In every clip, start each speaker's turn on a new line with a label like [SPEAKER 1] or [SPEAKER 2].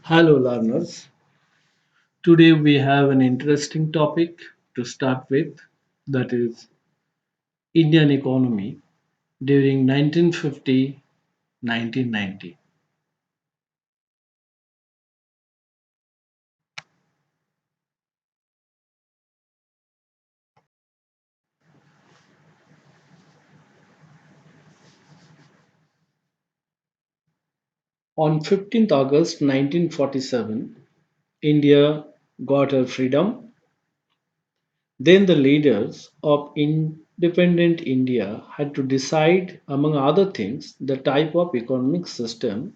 [SPEAKER 1] Hello, learners. Today we have an interesting topic to start with, that is Indian economy during 1950 1990. On 15th August 1947, India got her freedom. Then the leaders of independent India had to decide, among other things, the type of economic system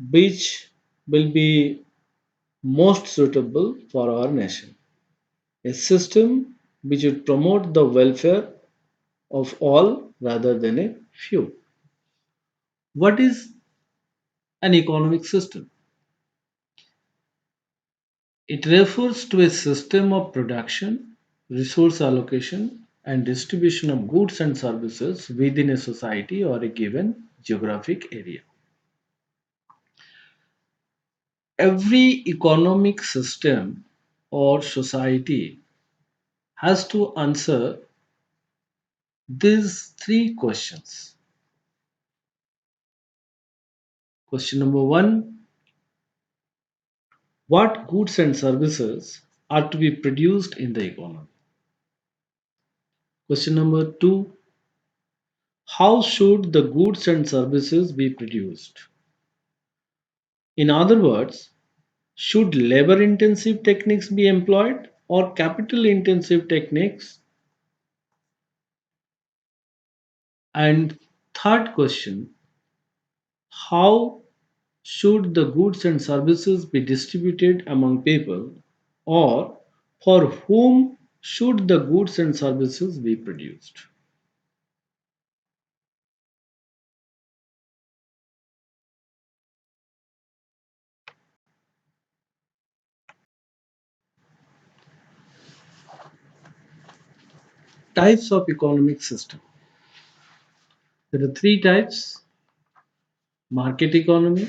[SPEAKER 1] which will be most suitable for our nation. A system which would promote the welfare of all rather than a few. What is an economic system? It refers to a system of production, resource allocation, and distribution of goods and services within a society or a given geographic area. Every economic system or society has to answer these three questions. Question number one: what goods and services are to be produced in the economy? Question number two: how should the goods and services be produced? In other words, should labor intensive techniques be employed or capital intensive techniques? And third question: how should the goods and services be distributed among people, or for whom should the goods and services be produced? Types of economic system. There are three types: market economy,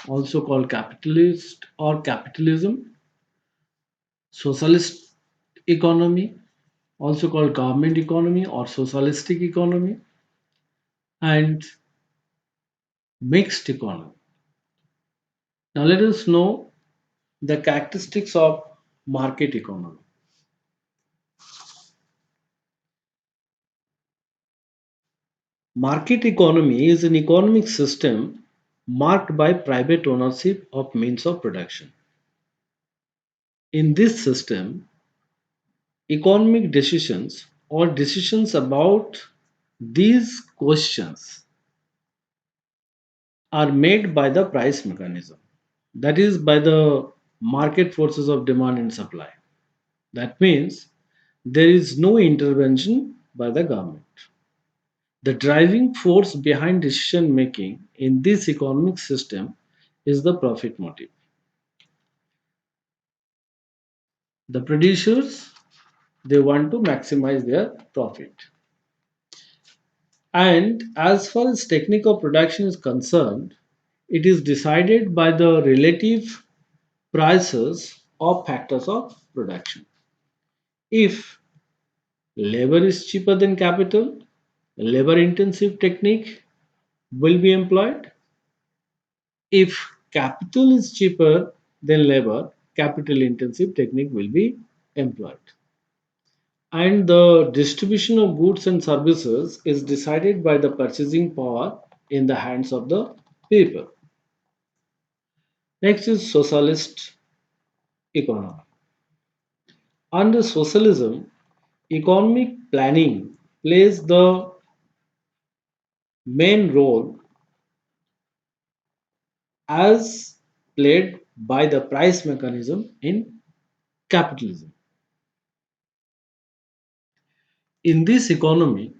[SPEAKER 1] also called capitalist or capitalism; socialist economy, also called government economy or socialistic economy; and mixed economy. Now, let us know the characteristics of market economy. Market economy is an economic system marked by private ownership of means of production. In this system, economic decisions or decisions about these questions are made by the price mechanism, that is, by the market forces of demand and supply. That means there is no intervention by the government. The driving force behind decision making in this economic system is the profit motive. The producers, they want to maximize their profit. And as far as technique of production is concerned, it is decided by the relative prices of factors of production. If labor is cheaper than capital, labor intensive technique will be employed. If capital is cheaper than labor, capital intensive technique will be employed. And the distribution of goods and services is decided by the purchasing power in the hands of the people. Next is socialist economy. Under socialism, economic planning plays the main role as played by the price mechanism in capitalism. In this economy,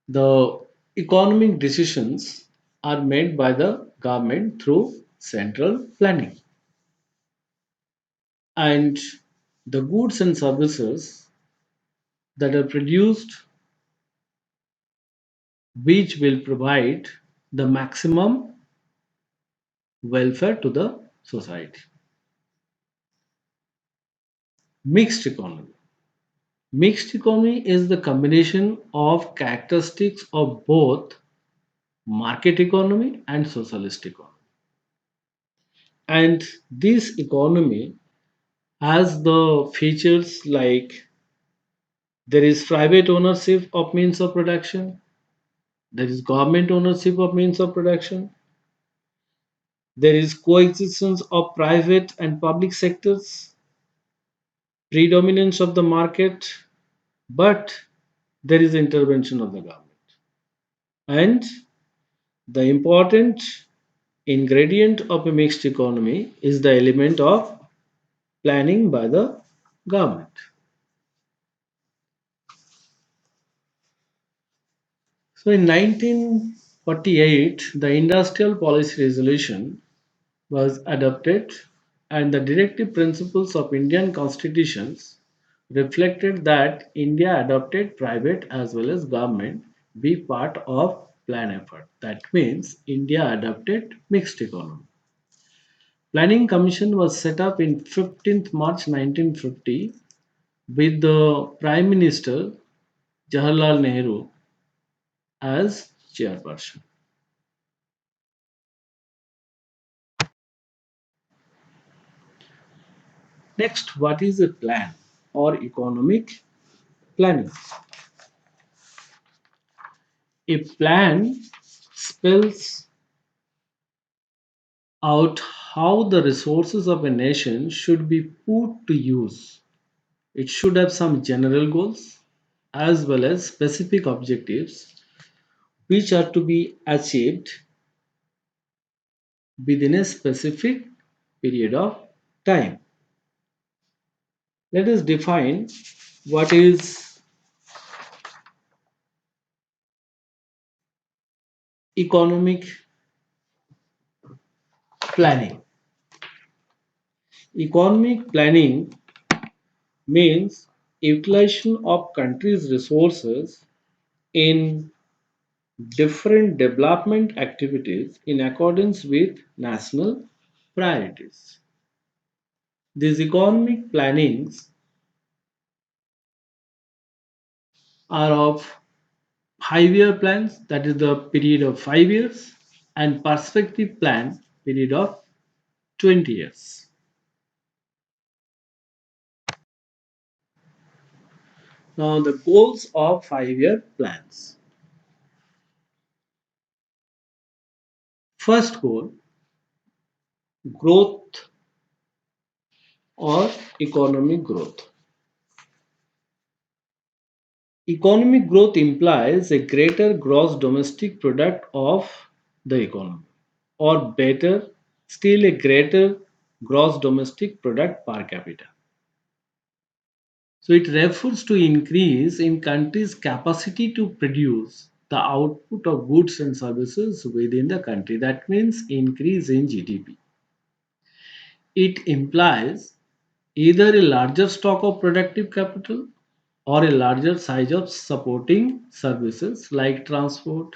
[SPEAKER 1] the economic decisions are made by the government through central planning, and the goods and services that are produced, which will provide the maximum welfare to the society. Mixed economy. Mixed economy is the combination of characteristics of both market economy and socialist economy. And this economy has the features like there is private ownership of means of production, there is government ownership of means of production, there is coexistence of private and public sectors, predominance of the market, but there is intervention of the government. And the important ingredient of a mixed economy is the element of planning by the government. So in 1948, the Industrial Policy Resolution was adopted and the directive principles of Indian constitutions reflected that India adopted private as well as government be part of plan effort. That means India adopted mixed economy. Planning Commission was set up in 15th March 1950 with the Prime Minister Jawaharlal Nehru as chairperson. Next, what is a plan or economic planning? A plan spells out how the resources of a nation should be put to use. It should have some general goals as well as specific objectives which are to be achieved within a specific period of time. Let us define what is economic planning. Economic planning means utilization of country's resources in different development activities in accordance with national priorities. These economic plannings are of 5 year plans, that is the period of 5 years, and perspective plan period of 20 years. Now the goals of 5 year plans. First goal, growth or economic growth. Economic growth implies a greater gross domestic product of the economy, or better still, a greater gross domestic product per capita. So it refers to increase in country's capacity to produce the output of goods and services within the country. That means increase in GDP. It implies either a larger stock of productive capital or a larger size of supporting services like transport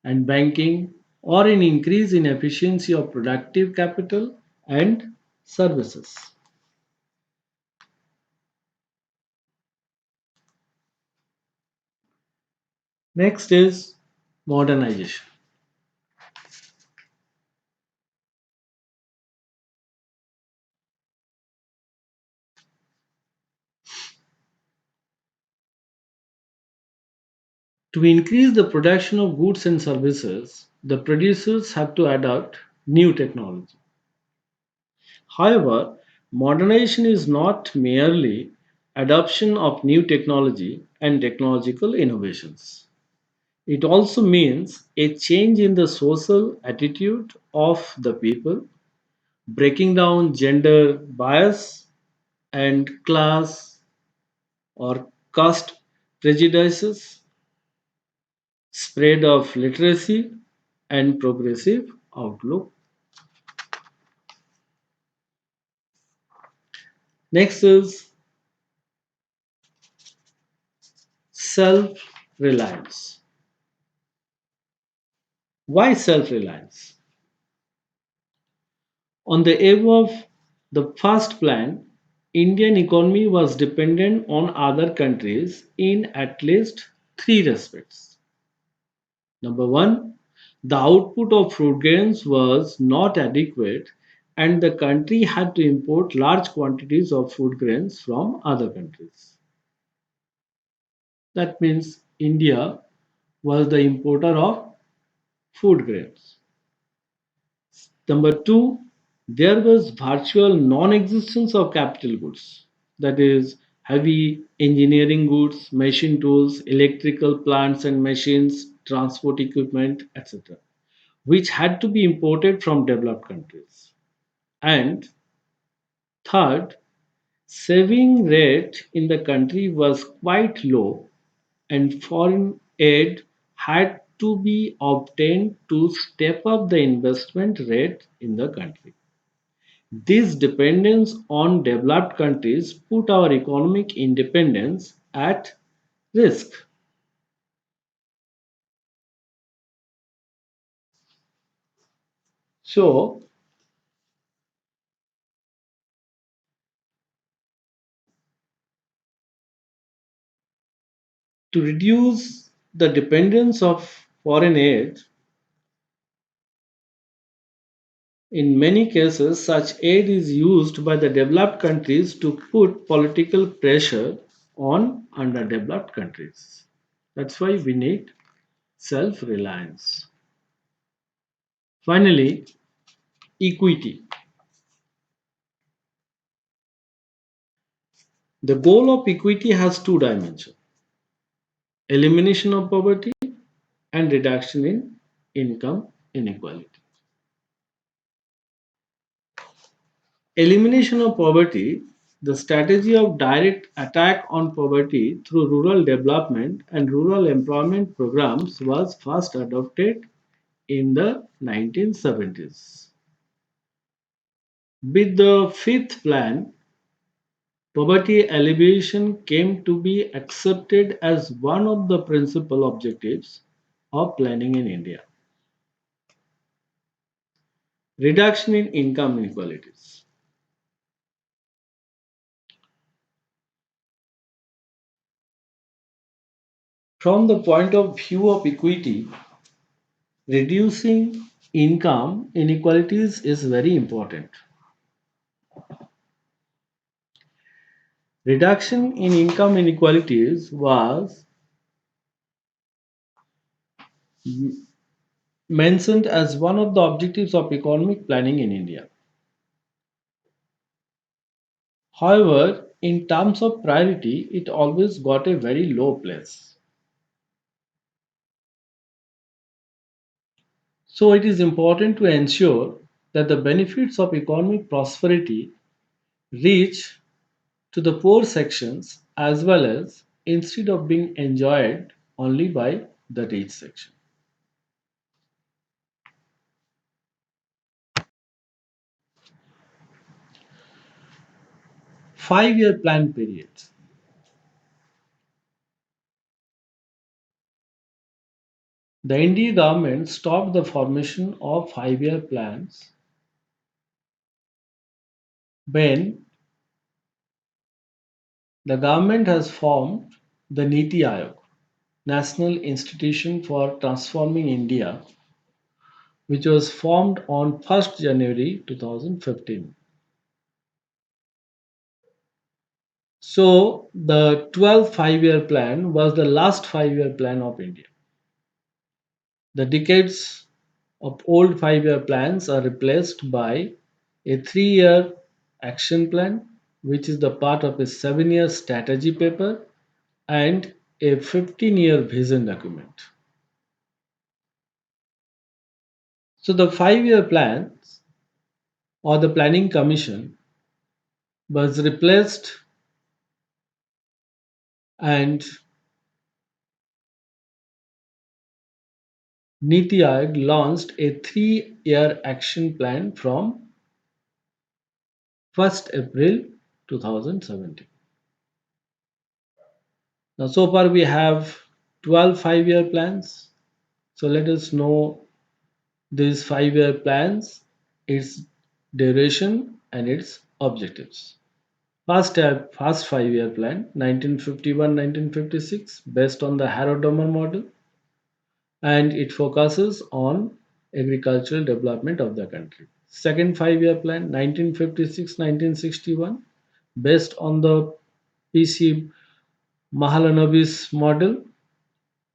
[SPEAKER 1] and banking, or an increase in efficiency of productive capital and services. Next is modernization. To increase the production of goods and services, the producers have to adopt new technology. However, modernization is not merely adoption of new technology and technological innovations. It also means a change in the social attitude of the people, breaking down gender bias and class or caste prejudices, spread of literacy, and progressive outlook. Next is self reliance. Why self reliance? On the eve of the first plan, Indian economy was dependent on other countries in at least three respects. Number one, the output of fruit grains was not adequate and the country had to import large quantities of food grains from other countries. That means India was the importer of food grains. Number two, there was virtual non existence of capital goods, that is, heavy engineering goods, machine tools, electrical plants and machines, transport equipment, etc., which had to be imported from developed countries. And third, saving rate in the country was quite low and foreign aid had to be obtained to step up the investment rate in the country. This dependence on developed countries put our economic independence at risk. So, to reduce the dependence of foreign aid, in many cases, such aid is used by the developed countries to put political pressure on underdeveloped countries. That's why we need self reliance. Finally, equity. The goal of equity has two dimensions: elimination of poverty and reduction in income inequality. Elimination of poverty, the strategy of direct attack on poverty through rural development and rural employment programs, was first adopted in the 1970s. With the fifth plan, poverty alleviation came to be accepted as one of the principal objectives of planning in India. Reduction in income inequalities. From the point of view of equity, reducing income inequalities is very important. Reduction in income inequalities was mentioned as one of the objectives of economic planning in India. However, in terms of priority, it always got a very low place. So, it is important to ensure that the benefits of economic prosperity reach to the poor sections as well as instead of being enjoyed only by the rich section. 5 year plan periods. The NDA government stopped the formation of 5 year plans when the government has formed the Niti Aayog, National Institution for Transforming India, which was formed on 1st January 2015. So, the 12th 5 year plan was the last 5 year plan of India. The decades of old 5 year plans are replaced by a 3 year action plan, which is the part of a 7 year strategy paper, and a 15-year vision document. So, the 5 year plans or the Planning Commission was replaced, and Niti Aayog launched a 3 year action plan from 1st April 2017. Now, so far we have 12 5 year plans. So, let us know these 5 year plans, its duration, and its objectives. First 5-year plan 1951-1956 based on the Harrod-Domar model, and it focuses on agricultural development of the country. Second 5-year plan 1956-1961 based on the PC Mahalanobis model,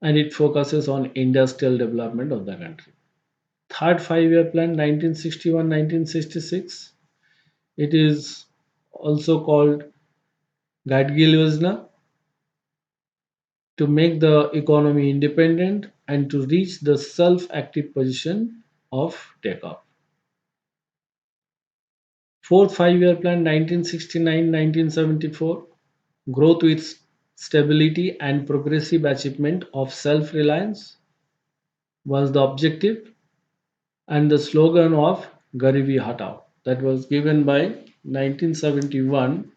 [SPEAKER 1] and it focuses on industrial development of the country. Third 5-year plan 1961-1966, it is also called Gadgil Yojana, to make the economy independent and to reach the self-active position of takeoff. Fourth 5-year plan 1969-1974, growth with stability and progressive achievement of self-reliance was the objective, and the slogan of Garibi Hatao, that was given by 1971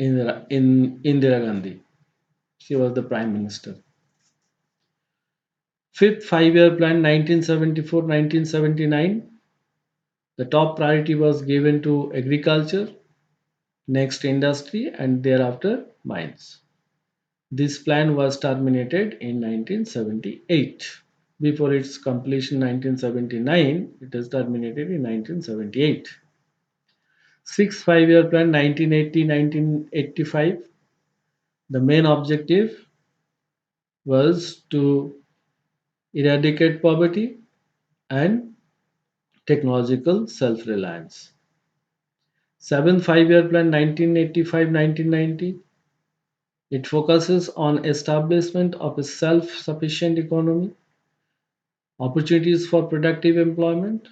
[SPEAKER 1] in Indira Gandhi. She was the prime minister. Fifth 5-year plan 1974-1979, the top priority was given to agriculture, next industry, and thereafter mines. This plan was terminated in 1978. Before its completion 1979, it is terminated in 1978. Sixth 5-year plan 1980-1985, the main objective was to eradicate poverty and technological self-reliance. Seventh 5-year plan 1985-1990, it focuses on establishment of a self-sufficient economy, opportunities for productive employment,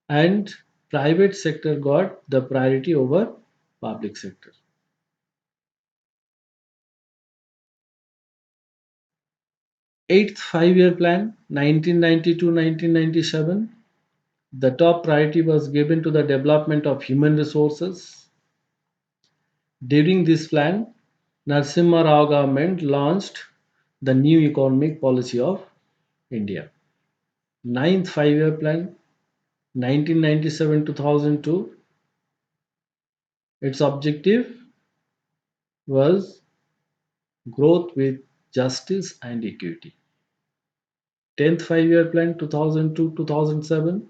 [SPEAKER 1] and private sector got the priority over public sector. Eighth 5-year plan 1992-1997, the top priority was given to the development of human resources. During this plan, Narasimha Rao government launched the new economic policy of India. Ninth 5-year plan 1997-2002, its objective was growth with justice and equity. 10th 5-year plan 2002-2007,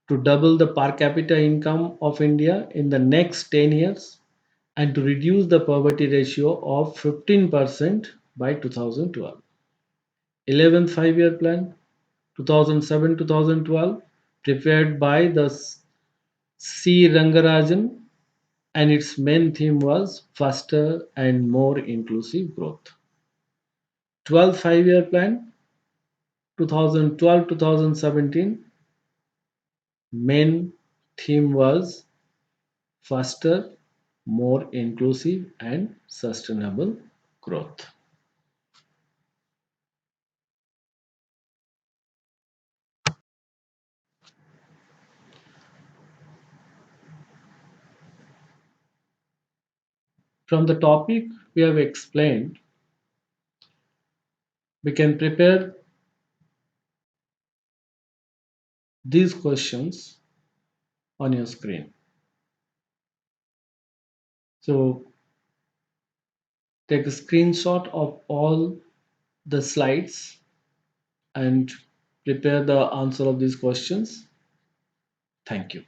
[SPEAKER 1] to double the per capita income of India in the next 10 years and to reduce the poverty ratio of 15% by 2012. 11th 5-year plan 2007-2012, prepared by the C. Rangarajan, and its main theme was faster and more inclusive growth. 12th 5-year plan 2012-2017, main theme was faster, more inclusive, and sustainable growth. From the topic we have explained, we can prepare these questions on your screen. So take a screenshot of all the slides and prepare the answer of these questions. Thank you.